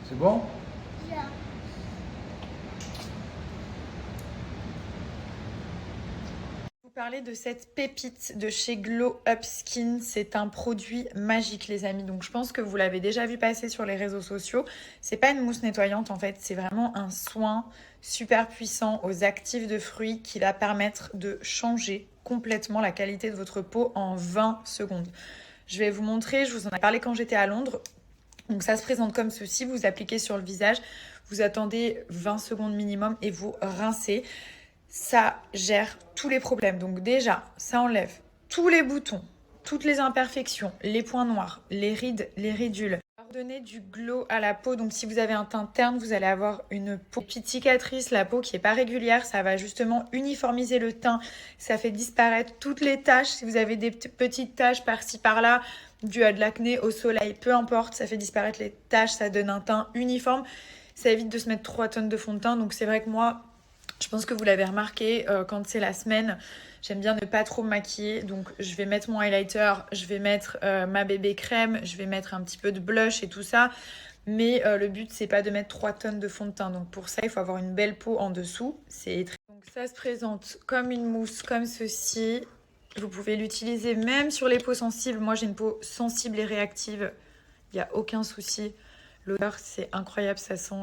C'est bon? Vous parler de cette pépite de chez Glow Up Skin. C'est un produit magique, les amis. Donc, je pense que vous l'avez déjà vu passer sur les réseaux sociaux. C'est pas une mousse nettoyante, en fait. C'est vraiment un soin super puissant aux actifs de fruits qui va permettre de changer complètement la qualité de votre peau en 20 secondes. Je vais vous montrer. Je vous en ai parlé quand j'étais à Londres. Donc, ça se présente comme ceci. Vous appliquez sur le visage. Vous attendez 20 secondes minimum et vous rincez. Ça gère tous les problèmes. Donc déjà, ça enlève tous les boutons, toutes les imperfections, les points noirs, les rides, les ridules. Donner du glow à la peau. Donc si vous avez un teint terne, vous allez avoir une peau petite cicatrice, la peau qui est pas régulière. Ça va justement uniformiser le teint. Ça fait disparaître toutes les taches. Si vous avez des petites taches par-ci par-là, dues à de l'acné, au soleil, peu importe, ça fait disparaître les taches. Ça donne un teint uniforme. Ça évite de se mettre 3 tonnes de fond de teint. Donc c'est vrai que moi, je pense que vous l'avez remarqué, quand c'est la semaine, j'aime bien ne pas trop me maquiller. Donc je vais mettre mon highlighter, je vais mettre ma bébé crème, je vais mettre un petit peu de blush et tout ça. Mais le but, c'est pas de mettre 3 tonnes de fond de teint. Donc pour ça, il faut avoir une belle peau en dessous. Donc ça se présente comme une mousse, comme ceci. Vous pouvez l'utiliser même sur les peaux sensibles. Moi, j'ai une peau sensible et réactive. Il n'y a aucun souci. L'odeur, c'est incroyable. Ça sent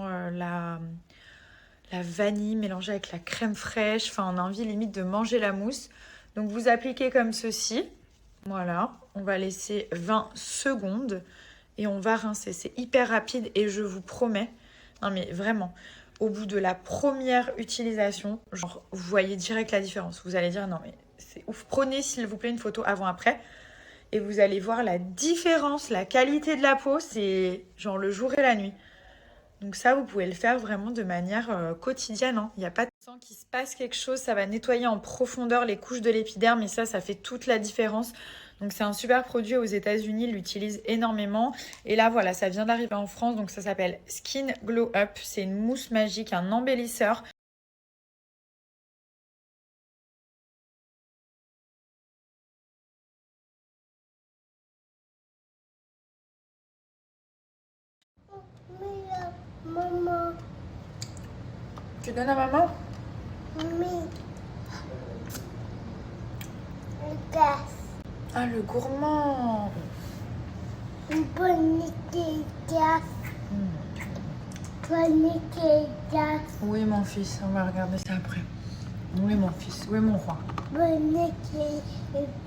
la vanille mélangée avec la crème fraîche. Enfin, on a envie limite de manger la mousse. Donc, vous appliquez comme ceci. Voilà. On va laisser 20 secondes et on va rincer. C'est hyper rapide et je vous promets, non mais vraiment, au bout de la première utilisation, genre, vous voyez direct la différence. Vous allez dire, non mais c'est ouf. Prenez s'il vous plaît une photo avant-après et vous allez voir la différence, la qualité de la peau. C'est genre le jour et la nuit. Donc ça, vous pouvez le faire vraiment de manière quotidienne, hein. Il n'y a pas de temps qu'il se passe quelque chose. Ça va nettoyer en profondeur les couches de l'épiderme et ça fait toute la différence. Donc c'est un super produit aux États-Unis, ils l'utilisent énormément. Et là, voilà, ça vient d'arriver en France. Donc ça s'appelle Skin Glow Up. C'est une mousse magique, un embellisseur. Maman, Tu donnes à maman? oui, le gaz, Ah, le gourmand. une bonne gaz, bonne gaz, Oui, mon fils, on va regarder ça après. Oui, mon fils. Oui, mon roi. bonne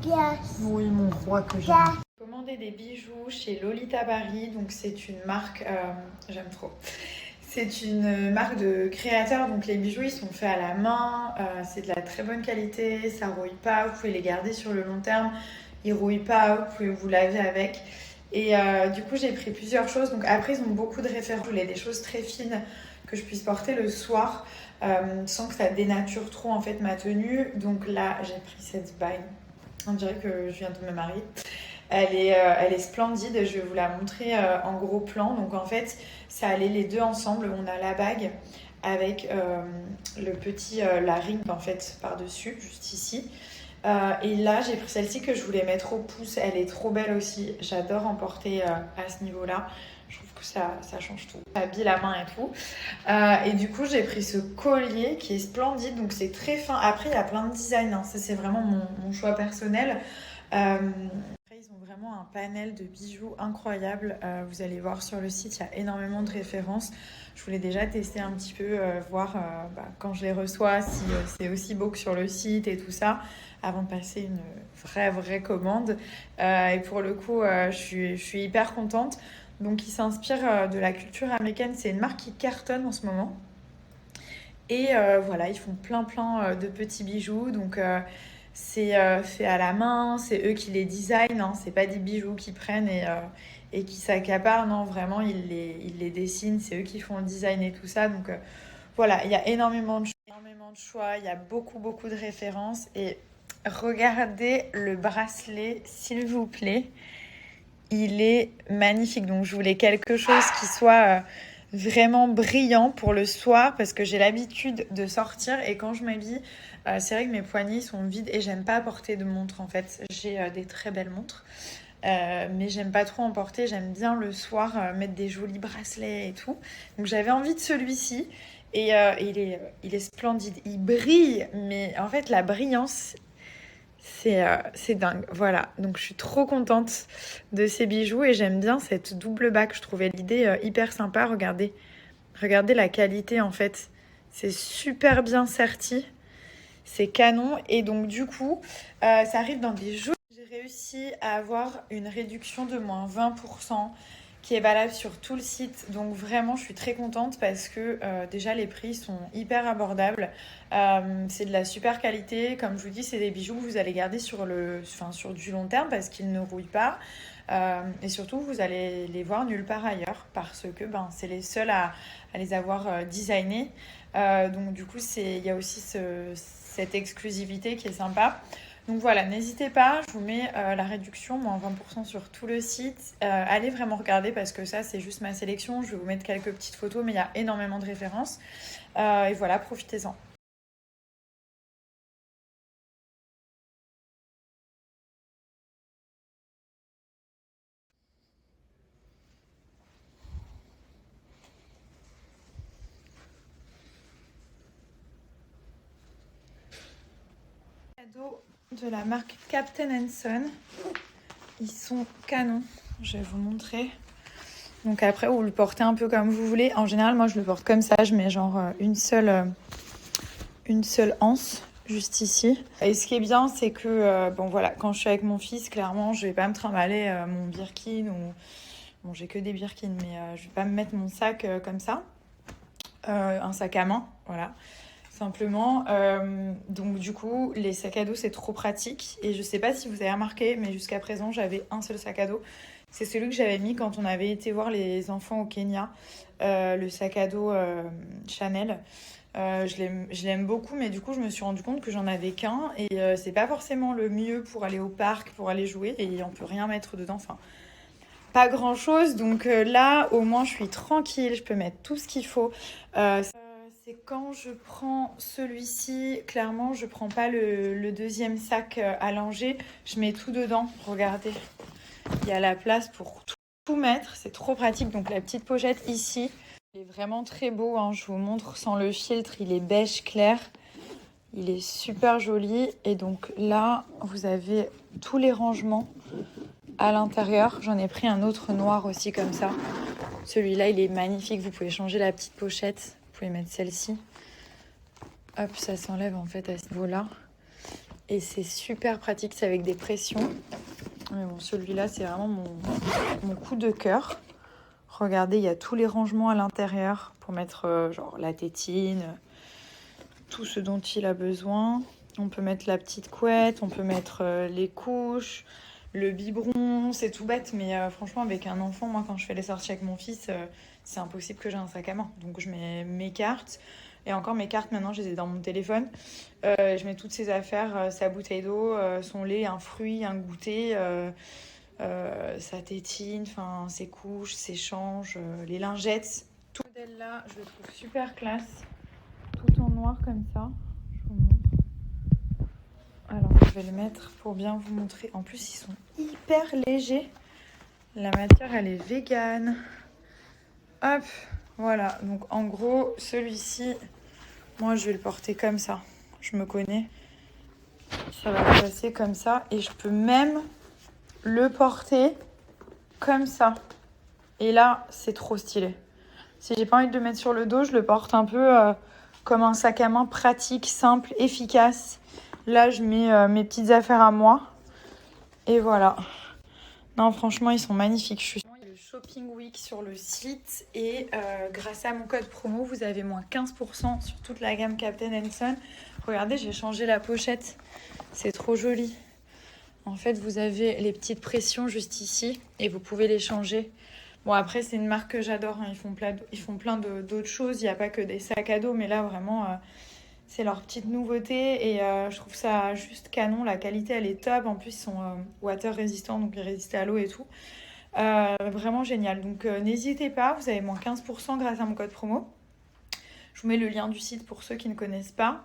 gaz, Oui, mon roi que j'aime. gaz. J'ai commandé des bijoux chez Lolita Bari, donc c'est une marque, j'aime trop. C'est une marque de créateurs, donc les bijoux ils sont faits à la main, c'est de la très bonne qualité, ça rouille pas, vous pouvez les garder sur le long terme, ils rouillent pas, vous pouvez vous laver avec. Et du coup j'ai pris plusieurs choses, donc après ils ont beaucoup de références, je voulais des choses très fines que je puisse porter le soir sans que ça dénature trop en fait ma tenue. Donc là j'ai pris cette bague, on dirait que je viens de me marier. Elle est splendide, je vais vous la montrer en gros plan. Donc en fait, ça allait les deux ensemble. On a la bague avec le petit, la ring en fait par-dessus, juste ici. Et là, j'ai pris celle-ci que je voulais mettre au pouce. Elle est trop belle aussi. J'adore en porter à ce niveau-là. Je trouve que ça change tout. Ça habille la main et tout. Et du coup, j'ai pris ce collier qui est splendide. Donc c'est très fin. Après, il y a plein de designs, hein. Ça, c'est vraiment mon choix personnel. Après, ils ont vraiment un panel de bijoux incroyable. Vous allez voir sur le site, il y a énormément de références. Je voulais déjà tester un petit peu, voir quand je les reçois si c'est aussi beau que sur le site et tout ça, avant de passer une vraie commande. Et pour le coup, je suis hyper contente. Donc, ils s'inspirent de la culture américaine. C'est une marque qui cartonne en ce moment. Et voilà, ils font plein de petits bijoux. Donc, c'est fait à la main, c'est eux qui les designent, hein. C'est pas des bijoux qu'ils prennent et qui s'accaparent, non, vraiment, ils les dessinent, c'est eux qui font le design et tout ça. Donc voilà, il y a énormément de choix, il y a beaucoup de références. Et regardez le bracelet, s'il vous plaît. Il est magnifique. Donc, je voulais quelque chose qui soit vraiment brillant pour le soir parce que j'ai l'habitude de sortir et quand je m'habille, c'est vrai que mes poignets sont vides et j'aime pas porter de montre en fait. J'ai des très belles montres. mais j'aime pas trop en porter. J'aime bien le soir mettre des jolis bracelets et tout. Donc j'avais envie de celui-ci. Et il est splendide. Il brille, mais en fait, la brillance, c'est dingue. Voilà. Donc je suis trop contente de ces bijoux et j'aime bien cette double bague. Je trouvais l'idée hyper sympa. Regardez. Regardez la qualité en fait. C'est super bien serti. C'est canon. Et donc du coup, ça arrive dans des jours. J'ai réussi à avoir une réduction de moins 20% qui est valable sur tout le site. Donc vraiment, je suis très contente parce que déjà, les prix sont hyper abordables. C'est de la super qualité. Comme je vous dis, c'est des bijoux que vous allez garder sur du long terme parce qu'ils ne rouillent pas. Et surtout, vous allez les voir nulle part ailleurs parce que c'est les seuls à les avoir designés. Donc du coup, il y a aussi cette exclusivité qui est sympa. Donc voilà, n'hésitez pas, je vous mets la réduction, moins 20% sur tout le site. Allez vraiment regarder parce que ça, c'est juste ma sélection. Je vais vous mettre quelques petites photos, mais il y a énormément de références. Et voilà, profitez-en. Cadeaux de la marque Captain Son. Ils sont canons. Je vais vous montrer. Donc après, vous le portez un peu comme vous voulez. En général, moi, je le porte comme ça. Je mets genre une seule anse juste ici. Et ce qui est bien, c'est que voilà, quand je suis avec mon fils, clairement, je vais pas me trimballer mon Birkin ou bon, j'ai que des Birkin, mais je vais pas me mettre mon sac comme ça, un sac à main, voilà, simplement. Donc du coup, les sacs à dos, c'est trop pratique. Et je sais pas si vous avez remarqué, mais jusqu'à présent, j'avais un seul sac à dos. C'est celui que j'avais mis quand on avait été voir les enfants au Kenya, le sac à dos Chanel. Je l'aime beaucoup, mais du coup, je me suis rendu compte que j'en avais qu'un et c'est pas forcément le mieux pour aller au parc, pour aller jouer et on peut rien mettre dedans. Enfin, pas grand chose. Donc là, au moins, je suis tranquille. Je peux mettre tout ce qu'il faut. C'est quand je prends celui-ci, clairement, je prends pas le deuxième sac allongé. Je mets tout dedans. Regardez, il y a la place pour tout mettre. C'est trop pratique. Donc la petite pochette ici. Il est vraiment très beau, hein. Je vous montre sans le filtre, il est beige clair. Il est super joli. Et donc là, vous avez tous les rangements à l'intérieur. J'en ai pris un autre noir aussi comme ça. Celui-là, il est magnifique. Vous pouvez changer la petite pochette. Vous pouvez mettre celle-ci. Hop, ça s'enlève en fait à ce niveau-là. Et c'est super pratique, c'est avec des pressions. Mais bon, celui-là, c'est vraiment mon coup de cœur. Regardez, il y a tous les rangements à l'intérieur pour mettre genre la tétine, tout ce dont il a besoin. On peut mettre la petite couette, on peut mettre les couches, le biberon. C'est tout bête, mais franchement, avec un enfant, moi, quand je fais les sorties avec mon fils, c'est impossible que j'ai un sac à main. Donc, je mets mes cartes. Et encore, mes cartes, maintenant, je les ai dans mon téléphone. Je mets toutes ses affaires, sa bouteille d'eau, son lait, un fruit, un goûter... sa tétine, enfin ses couches, ses changes, les lingettes. Tout ce modèle-là, je le trouve super classe. Tout en noir comme ça. Je vous montre. Alors, je vais le mettre pour bien vous montrer. En plus, ils sont hyper légers. La matière, elle est végane. Hop, voilà. Donc, en gros, celui-ci, moi, je vais le porter comme ça. Je me connais. Ça va passer comme ça. Et je peux même le porter comme ça. Et là, c'est trop stylé. Si j'ai pas envie de le mettre sur le dos, je le porte un peu comme un sac à main pratique, simple, efficace. Là, je mets mes petites affaires à moi. Et voilà. Non, franchement, ils sont magnifiques. Il y a le Shopping Week sur le site. Et grâce à mon code promo, vous avez moins 15% sur toute la gamme Captain Son. Regardez, j'ai changé la pochette. C'est trop joli. En fait, vous avez les petites pressions juste ici et vous pouvez les changer. Bon, après, c'est une marque que j'adore, hein. Ils font plein d'autres choses. Il n'y a pas que des sacs à dos, mais là, vraiment, c'est leur petite nouveauté. Et je trouve ça juste canon. La qualité, elle est top. En plus, ils sont water résistants, donc ils résistent à l'eau et tout. Vraiment génial. Donc, n'hésitez pas. Vous avez moins 15% grâce à mon code promo. Je vous mets le lien du site pour ceux qui ne connaissent pas.